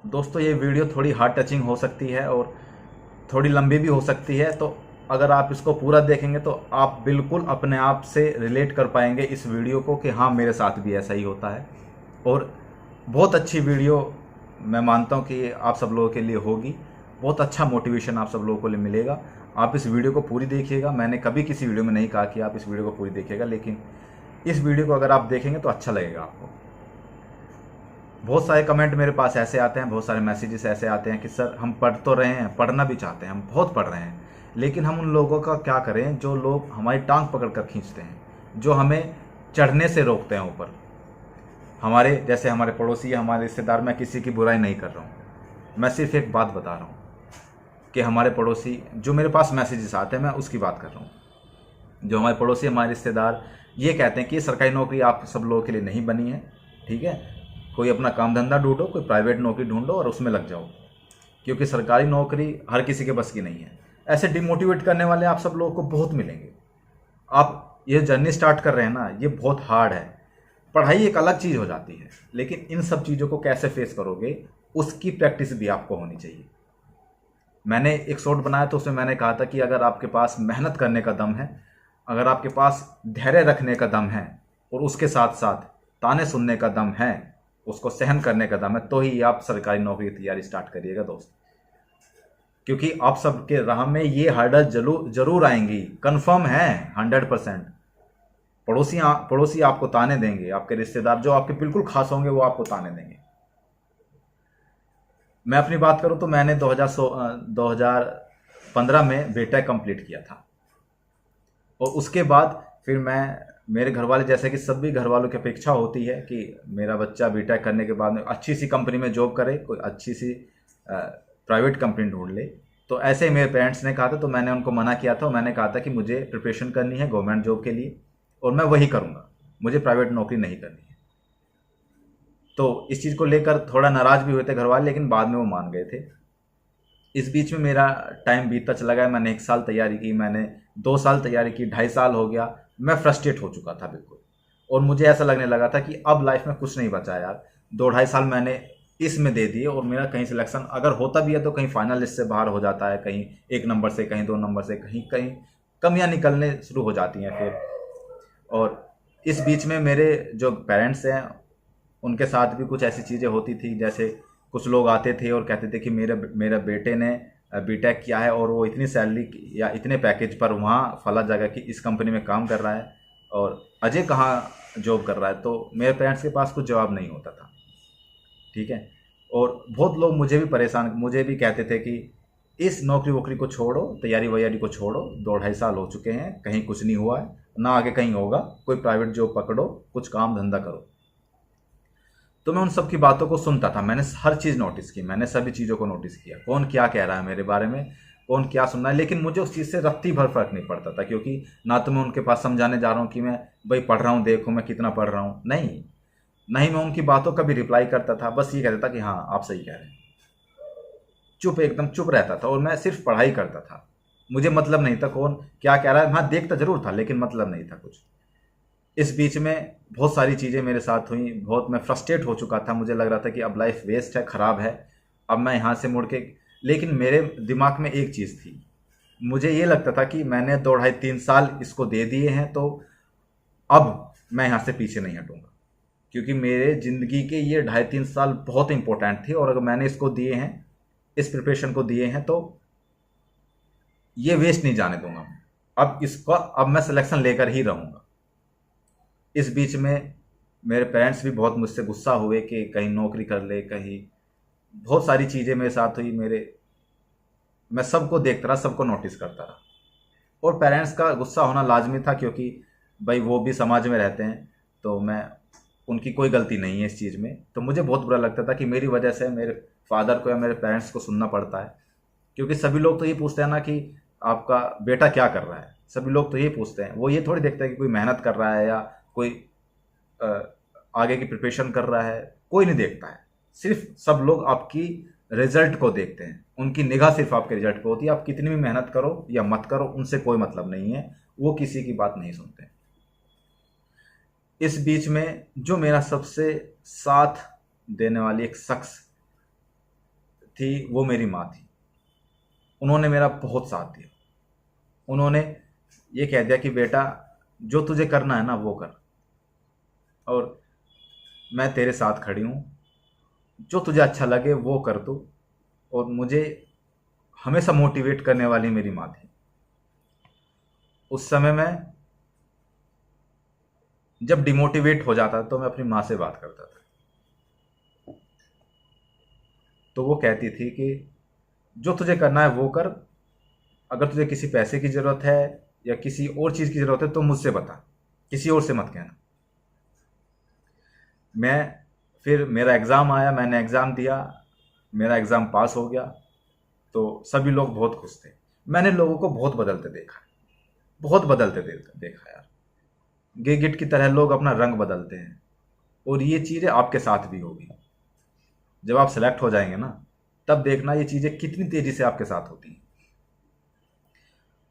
दोस्तों ये वीडियो थोड़ी हार्ट टचिंग हो सकती है और थोड़ी लंबी भी हो सकती है, तो अगर आप इसको पूरा देखेंगे तो आप बिल्कुल अपने आप से रिलेट कर पाएंगे इस वीडियो को कि हाँ मेरे साथ भी ऐसा ही होता है। और बहुत अच्छी वीडियो मैं मानता हूँ कि आप सब लोगों के लिए होगी। बहुत अच्छा मोटिवेशन आप सब लोगों को लिए मिलेगा। आप इस वीडियो को पूरी देखिएगा। मैंने कभी किसी वीडियो में नहीं कहा कि आप इस वीडियो को पूरी देखिएगा, लेकिन इस वीडियो को अगर आप देखेंगे तो अच्छा लगेगा आपको। बहुत सारे कमेंट मेरे पास ऐसे आते हैं, बहुत सारे मैसेजेस ऐसे आते हैं कि सर हम पढ़ तो रहे हैं, पढ़ना भी चाहते हैं, हम बहुत पढ़ रहे हैं, लेकिन हम उन लोगों का क्या करें जो लोग हमारी टांग पकड़ कर खींचते हैं, जो हमें चढ़ने से रोकते हैं ऊपर। हमारे जैसे हमारे पड़ोसी, हमारे रिश्तेदार, मैं किसी की बुराई नहीं कर रहा हूँ, मैं सिर्फ एक बात बता रहा हूँ कि हमारे पड़ोसी जो मेरे पास मैसेजेस आते हैं मैं उसकी बात कर रहा हूँ। जो हमारे पड़ोसी, हमारे रिश्तेदार ये कहते हैं कि सरकारी नौकरी आप सब लोगों के लिए नहीं बनी है, ठीक है, कोई अपना काम धंधा ढूंढो, कोई प्राइवेट नौकरी ढूंढो और उसमें लग जाओ, क्योंकि सरकारी नौकरी हर किसी के बस की नहीं है। ऐसे डिमोटिवेट करने वाले आप सब लोगों को बहुत मिलेंगे। आप ये जर्नी स्टार्ट कर रहे हैं ना, ये बहुत हार्ड है। पढ़ाई एक अलग चीज़ हो जाती है, लेकिन इन सब चीज़ों को कैसे फेस करोगे उसकी प्रैक्टिस भी आपको होनी चाहिए। मैंने एक शॉर्ट बनाया तो उसमें मैंने कहा था कि अगर आपके पास मेहनत करने का दम है, अगर आपके पास धैर्य रखने का दम है और उसके साथ साथ ताने सुनने का दम है, उसको सहन करने का दम है, तो ही आप सरकारी नौकरी की तैयारी स्टार्ट करिएगा दोस्त। क्योंकि आप सबके राह में ये हर्डल जरूर जरूर आएंगी, कंफर्म है 100%। पड़ोसी आपको ताने देंगे, आपके रिश्तेदार जो आपके बिल्कुल खास होंगे वो आपको ताने देंगे। मैं अपनी बात करूं तो मैंने 2015 में बीटेक कंप्लीट किया था, और उसके बाद फिर मेरे घर वाले, जैसे कि सभी घर वालों की अपेक्षा होती है कि मेरा बच्चा बीटेक करने के बाद में अच्छी सी कंपनी में जॉब करे, कोई अच्छी सी प्राइवेट कंपनी ढूंढ ले। तो ऐसे ही मेरे पेरेंट्स ने कहा था, तो मैंने उनको मना किया था। मैंने कहा था कि मुझे प्रिपरेशन करनी है गवर्नमेंट जॉब के लिए और मैं वही करूँगा, मुझे प्राइवेट नौकरी नहीं करनी है। तो इस चीज़ को लेकर थोड़ा नाराज़ भी हुए थे घर वाले, लेकिन बाद में वो मान गए थे। इस बीच में मेरा टाइम बीतता चला गया। मैंने 1 साल तैयारी की, मैंने 2 साल तैयारी की, 2.5 साल हो गया। मैं फ्रस्ट्रेट हो चुका था बिल्कुल, और मुझे ऐसा लगने लगा था कि अब लाइफ में कुछ नहीं बचा यार। 2 2.5 साल मैंने इसमें दे दिए, और मेरा कहीं सिलेक्शन अगर होता भी है तो कहीं फाइनल लिस्ट से बाहर हो जाता है, कहीं 1 नंबर से, कहीं 2 नंबर से, कहीं कहीं कमियां निकलने शुरू हो जाती हैं फिर। और इस बीच में मेरे जो पेरेंट्स हैं उनके साथ भी कुछ ऐसी चीज़ें होती थी, जैसे कुछ लोग आते थे और कहते थे कि मेरे बेटे ने बीटेक किया है और वो इतनी सैलरी या इतने पैकेज पर वहाँ फला जगह की इस कंपनी में काम कर रहा है, और अजय कहाँ जॉब कर रहा है। तो मेरे पेरेंट्स के पास कुछ जवाब नहीं होता था, ठीक है। और बहुत लोग मुझे भी कहते थे कि इस नौकरी वोकरी को छोड़ो, तैयारी वैयारी को छोड़ो, 2 2.5 साल हो चुके हैं, कहीं कुछ नहीं हुआ है, ना आगे कहीं होगा, कोई प्राइवेट जॉब पकड़ो, कुछ काम धंधा करो। तो मैं उन सब की बातों को सुनता था, मैंने हर चीज़ नोटिस की, मैंने सभी चीज़ों को नोटिस किया, कौन क्या कह रहा है मेरे बारे में, कौन क्या सुन रहा है, लेकिन मुझे उस चीज़ से रत्ती भर फर्क नहीं पड़ता था। क्योंकि ना तो मैं उनके पास समझाने जा रहा हूँ कि मैं भाई पढ़ रहा हूँ, देखो मैं कितना पढ़ रहा हूँ, नहीं, नहीं मैं उनकी बातों का भी रिप्लाई करता था, बस ये कहता था कि हाँ आप सही कह रहे हैं। चुप, एकदम चुप रहता था, और मैं सिर्फ पढ़ाई करता था। मुझे मतलब नहीं था कौन क्या कह रहा है, हाँ देखता जरूर था, लेकिन मतलब नहीं था कुछ। इस बीच में बहुत सारी चीज़ें मेरे साथ हुई, बहुत मैं फ्रस्ट्रेट हो चुका था, मुझे लग रहा था कि अब लाइफ वेस्ट है, ख़राब है, अब मैं यहाँ से मुड़ के। लेकिन मेरे दिमाग में एक चीज़ थी, मुझे ये लगता था कि मैंने 2 2.5 3 साल इसको दे दिए हैं, तो अब मैं यहाँ से पीछे नहीं हटूँगा, क्योंकि मेरे ज़िंदगी के ये 2.5 3 साल बहुत इंपॉर्टेंट थे, और अगर मैंने इसको दिए हैं, इस प्रिपरेशन को दिए हैं, तो ये वेस्ट नहीं जाने दूंगा। अब मैं सिलेक्शन लेकर ही रहूँगा। इस बीच में मेरे पेरेंट्स भी बहुत मुझसे गुस्सा हुए कि कहीं नौकरी कर ले, कहीं बहुत सारी चीज़ें मेरे साथ हुई। मैं सबको देखता रहा, सबको नोटिस करता रहा, और पेरेंट्स का गुस्सा होना लाजमी था, क्योंकि भाई वो भी समाज में रहते हैं, तो मैं उनकी कोई गलती नहीं है इस चीज़ में। तो मुझे बहुत बुरा लगता था कि मेरी वजह से मेरे फादर को या मेरे पेरेंट्स को सुनना पड़ता है। क्योंकि सभी लोग तो ये पूछते हैं ना कि आपका बेटा क्या कर रहा है, सभी लोग तो ये पूछते हैं, वो ये थोड़ी देखते हैं कि कोई मेहनत कर रहा है या कोई अ, आगे की प्रिपरेशन कर रहा है, कोई नहीं देखता है। सिर्फ सब लोग आपकी रिजल्ट को देखते हैं, उनकी निगाह सिर्फ आपके रिजल्ट पे होती है। आप कितनी भी मेहनत करो या मत करो, उनसे कोई मतलब नहीं है, वो किसी की बात नहीं सुनते। इस बीच में जो मेरा सबसे साथ देने वाली एक शख्स थी वो मेरी माँ थी। उन्होंने मेरा बहुत साथ दिया। उन्होंने ये कह दिया कि बेटा जो तुझे करना है ना वो कर, और मैं तेरे साथ खड़ी हूँ, जो तुझे अच्छा लगे वो कर तू। और मुझे हमेशा मोटिवेट करने वाली मेरी माँ थी। उस समय मैं जब डिमोटिवेट हो जाता तो मैं अपनी माँ से बात करता था, तो वो कहती थी कि जो तुझे करना है वो कर, अगर तुझे किसी पैसे की ज़रूरत है या किसी और चीज़ की ज़रूरत है तो मुझसे बता, किसी और से मत कहना। मैं फिर मेरा एग्ज़ाम आया, मैंने एग्ज़ाम दिया, मेरा एग्ज़ाम पास हो गया, तो सभी लोग बहुत खुश थे। मैंने लोगों को बहुत बदलते देखा, बहुत बदलते देखा यार। गिरगिट की तरह लोग अपना रंग बदलते हैं, और ये चीज़ें आपके साथ भी होगी। जब आप सेलेक्ट हो जाएंगे ना, तब देखना ये चीज़ें कितनी तेज़ी से आपके साथ होती हैं।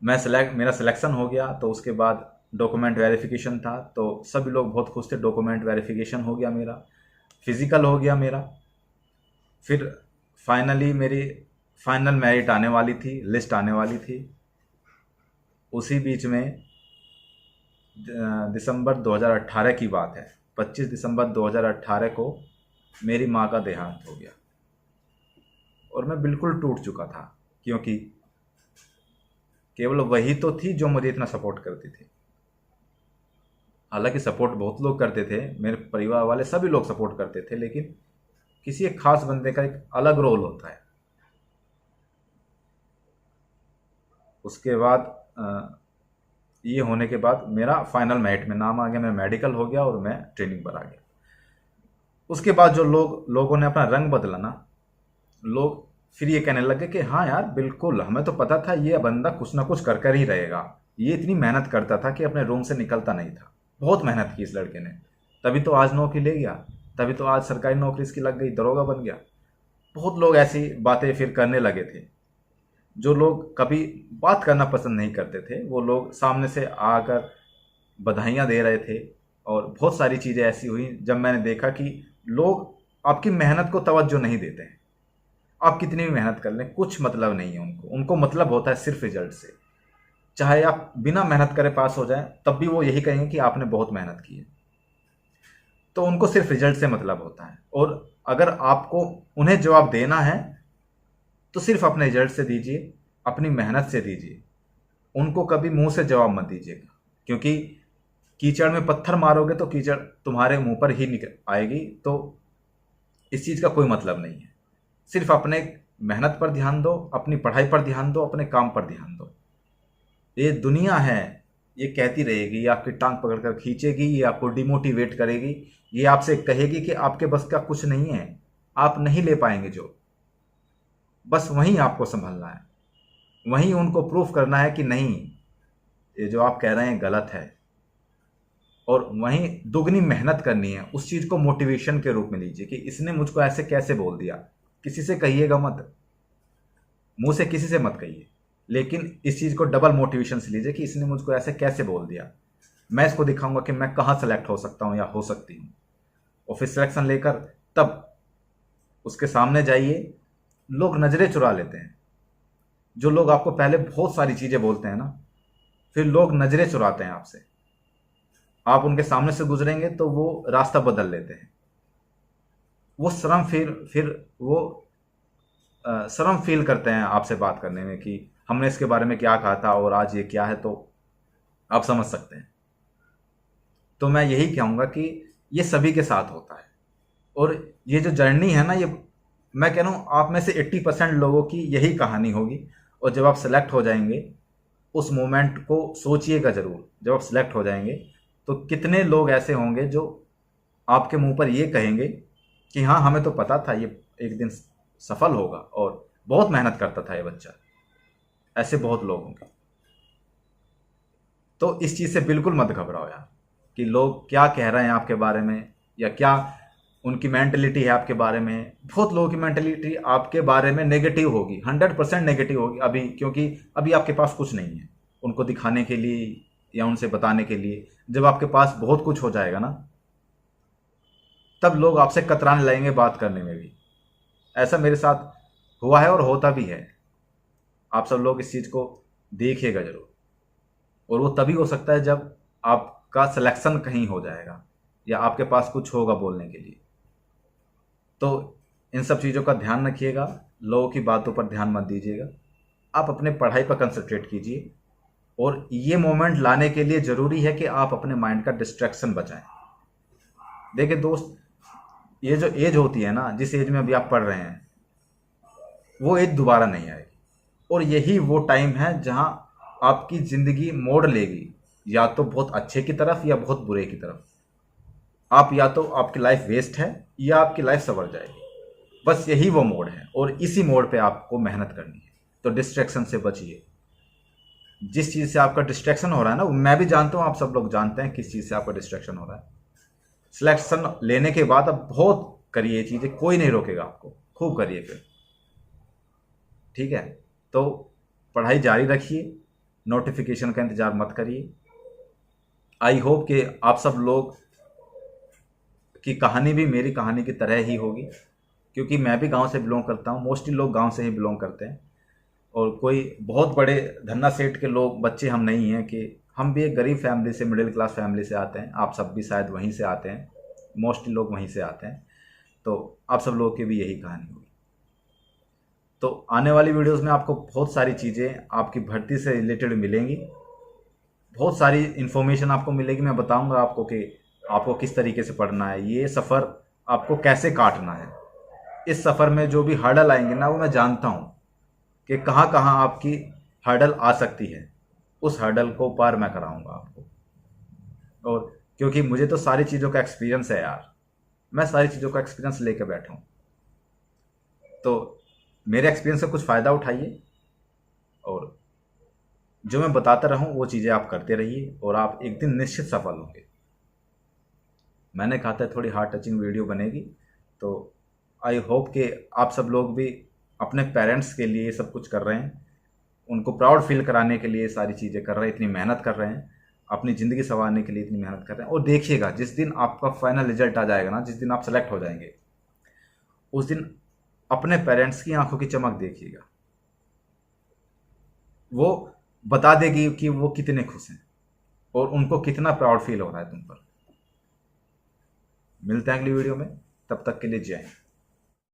मेरा सिलेक्शन हो गया, तो उसके बाद डॉक्यूमेंट वेरिफिकेशन था, तो सभी लोग बहुत खुश थे। डॉक्यूमेंट वेरिफिकेशन हो गया मेरा, फिजिकल हो गया मेरा। फिर फाइनली मेरी फाइनल मेरिट आने वाली थी, लिस्ट आने वाली थी। उसी बीच में दिसंबर 2018 की बात है, 25 दिसंबर 2018 को मेरी माँ का देहांत हो गया, और मैं बिल्कुल टूट चुका था, क्योंकि केवल वही तो थी जो मुझे इतना सपोर्ट करती थी। हालांकि सपोर्ट बहुत लोग करते थे, मेरे परिवार वाले सभी लोग सपोर्ट करते थे, लेकिन किसी एक खास बंदे का एक अलग रोल होता है। उसके बाद ये होने के बाद मेरा फाइनल मेरिट में नाम आ गया, मैं मेडिकल हो गया और मैं ट्रेनिंग पर आ गया। उसके बाद जो लोगों ने अपना रंग बदला ना, लोग फिर ये कहने लगे कि हाँ यार बिल्कुल, हमें तो पता था ये बंदा कुछ ना कुछ कर कर ही रहेगा। ये इतनी मेहनत करता था कि अपने रूम से निकलता नहीं था। बहुत मेहनत की इस लड़के ने, तभी तो आज नौकरी ले गया, तभी तो आज सरकारी नौकरी इसकी लग गई, दरोगा बन गया। बहुत लोग ऐसी बातें फिर करने लगे थे। जो लोग कभी बात करना पसंद नहीं करते थे, वो लोग सामने से आकर बधाइयाँ दे रहे थे। और बहुत सारी चीज़ें ऐसी हुई जब मैंने देखा कि लोग आपकी मेहनत को तवज्जो नहीं देते हैं। आप कितनी भी मेहनत कर लें, कुछ मतलब नहीं है उनको। उनको मतलब होता है सिर्फ रिजल्ट से। चाहे आप बिना मेहनत करे पास हो जाएं, तब भी वो यही कहेंगे कि आपने बहुत मेहनत की है। तो उनको सिर्फ रिजल्ट से मतलब होता है। और अगर आपको उन्हें जवाब देना है तो सिर्फ अपने रिजल्ट से दीजिए, अपनी मेहनत से दीजिए। उनको कभी मुंह से जवाब मत दीजिएगा, क्योंकि कीचड़ में पत्थर मारोगे तो कीचड़ तुम्हारे मुंह पर ही निकल आएगी। तो इस चीज़ का कोई मतलब नहीं है। सिर्फ अपने मेहनत पर ध्यान दो, अपनी पढ़ाई पर ध्यान दो, अपने काम पर ध्यान दो। ये दुनिया है, ये कहती रहेगी, ये आपकी टांग पकड़कर खींचेगी, ये आपको डिमोटिवेट करेगी, ये आपसे कहेगी कि आपके बस का कुछ नहीं है, आप नहीं ले पाएंगे। जो बस वहीं आपको संभलना है, वहीं उनको प्रूफ करना है कि नहीं, ये जो आप कह रहे हैं गलत है। और वहीं दुगनी मेहनत करनी है। उस चीज़ को मोटिवेशन के रूप में लीजिए कि इसने मुझको ऐसे कैसे बोल दिया। किसी से कहिएगा मत, मुंह से किसी से मत कहिए, लेकिन इस चीज़ को डबल मोटिवेशन से लीजिए कि इसने मुझको ऐसे कैसे बोल दिया। मैं इसको दिखाऊंगा कि मैं कहाँ सेलेक्ट हो सकता हूँ या हो सकती हूँ। और फिर सिलेक्शन लेकर तब उसके सामने जाइए। लोग नज़रें चुरा लेते हैं। जो लोग आपको पहले बहुत सारी चीज़ें बोलते हैं ना, फिर लोग नज़रें चुराते हैं आपसे। आप उनके सामने से गुजरेंगे तो वो रास्ता बदल लेते हैं। वो फिर वो शर्म फील करते हैं आपसे बात करने में कि हमने इसके बारे में क्या कहा था और आज ये क्या है। तो आप समझ सकते हैं। तो मैं यही कहूँगा कि ये सभी के साथ होता है। और ये जो जर्नी है ना, ये मैं कह रहा हूँ आप में से 80% लोगों की यही कहानी होगी। और जब आप सेलेक्ट हो जाएंगे, उस मोमेंट को सोचिएगा ज़रूर। जब आप सेलेक्ट हो जाएंगे तो कितने लोग ऐसे होंगे जो आपके मुंह पर ये कहेंगे कि हाँ हमें तो पता था ये एक दिन सफल होगा और बहुत मेहनत करता था ये बच्चा। ऐसे बहुत लोग होंगे। तो इस चीज़ से बिल्कुल मत घबराओ यार कि लोग क्या कह रहे हैं आपके बारे में या क्या उनकी मेंटलिटी है आपके बारे में। बहुत लोगों की मेंटलिटी आपके बारे में नेगेटिव होगी, 100% नेगेटिव होगी अभी, क्योंकि अभी आपके पास कुछ नहीं है उनको दिखाने के लिए या उनसे बताने के लिए। जब आपके पास बहुत कुछ हो जाएगा ना, तब लोग आपसे कतराने लगेंगे बात करने में भी। ऐसा मेरे साथ हुआ है और होता भी है। आप सब लोग इस चीज़ को देखिएगा जरूर। और वो तभी हो सकता है जब आपका सिलेक्शन कहीं हो जाएगा या आपके पास कुछ होगा बोलने के लिए। तो इन सब चीज़ों का ध्यान रखिएगा, लोगों की बातों पर ध्यान मत दीजिएगा। आप अपने पढ़ाई पर कंसंट्रेट कीजिए। और ये मोमेंट लाने के लिए ज़रूरी है कि आप अपने माइंड का डिस्ट्रैक्शन बचाएं। देखिए दोस्त, ये जो एज होती है ना, जिस एज में अभी आप पढ़ रहे हैं, वो एज दोबारा नहीं आएगी। और यही वो टाइम है जहां आपकी ज़िंदगी मोड़ लेगी, या तो बहुत अच्छे की तरफ या बहुत बुरे की तरफ। आप या तो आपकी लाइफ वेस्ट है या आपकी लाइफ संवर जाएगी। बस यही वो मोड़ है और इसी मोड़ पे आपको मेहनत करनी है। तो डिस्ट्रैक्शन से बचिए। जिस चीज़ से आपका डिस्ट्रैक्शन हो रहा है ना, मैं भी जानता हूँ, आप सब लोग जानते हैं किस चीज़ से आपका डिस्ट्रैक्शन हो रहा है। सिलेक्शन लेने के बाद अब बहुत करिए ये चीज़ें, कोई नहीं रोकेगा आपको, खूब करिए फिर। ठीक है, तो पढ़ाई जारी रखिए, नोटिफिकेशन का इंतज़ार मत करिए। आई होप कि आप सब लोग की कहानी भी मेरी कहानी की तरह ही होगी, क्योंकि मैं भी गांव से बिलोंग करता हूं। मोस्टली लोग गांव से ही बिलोंग करते हैं और कोई बहुत बड़े धन्ना सेठ के लोग बच्चे हम नहीं हैं कि हम भी एक गरीब फैमिली से, मिडिल क्लास फैमिली से आते हैं। आप सब भी शायद वहीं से आते हैं, मोस्टली लोग वहीं से आते हैं। तो आप सब लोगों की भी यही कहानी होगी। तो आने वाली वीडियोस में आपको बहुत सारी चीज़ें आपकी भर्ती से रिलेटेड मिलेंगी, बहुत सारी इन्फॉर्मेशन आपको मिलेगी। मैं बताऊंगा आपको कि आपको किस तरीके से पढ़ना है, ये सफ़र आपको कैसे काटना है। इस सफ़र में जो भी हर्डल आएंगे ना, वो मैं जानता हूँ कि कहाँ कहाँ आपकी हर्डल आ सकती है। उस हर्डल को पार मैं कराऊंगा आपको। और क्योंकि मुझे तो सारी चीज़ों का एक्सपीरियंस है यार, मैं सारी चीज़ों का एक्सपीरियंस लेकर बैठा हूँ। तो मेरे एक्सपीरियंस से कुछ फ़ायदा उठाइए और जो मैं बताता रहूँ वो चीज़ें आप करते रहिए और आप एक दिन निश्चित सफल होंगे। मैंने कहा था थोड़ी हार्ट टचिंग वीडियो बनेगी, तो आई होप कि आप सब लोग भी अपने पेरेंट्स के लिए ये सब कुछ कर रहे हैं, उनको प्राउड फील कराने के लिए सारी चीज़ें कर रहे हैं, इतनी मेहनत कर रहे हैं, अपनी ज़िंदगी संवारने के लिए इतनी मेहनत कर रहे हैं। और देखिएगा, जिस दिन आपका फाइनल रिजल्ट आ जाएगा ना, जिस दिन आप सेलेक्ट हो जाएंगे, उस दिन अपने पेरेंट्स की आंखों की चमक देखिएगा। वो बता देगी कि वो कितने खुश हैं और उनको कितना प्राउड फील हो रहा है तुम पर। मिलते हैं अगली वीडियो में, तब तक के लिए जय हिंद।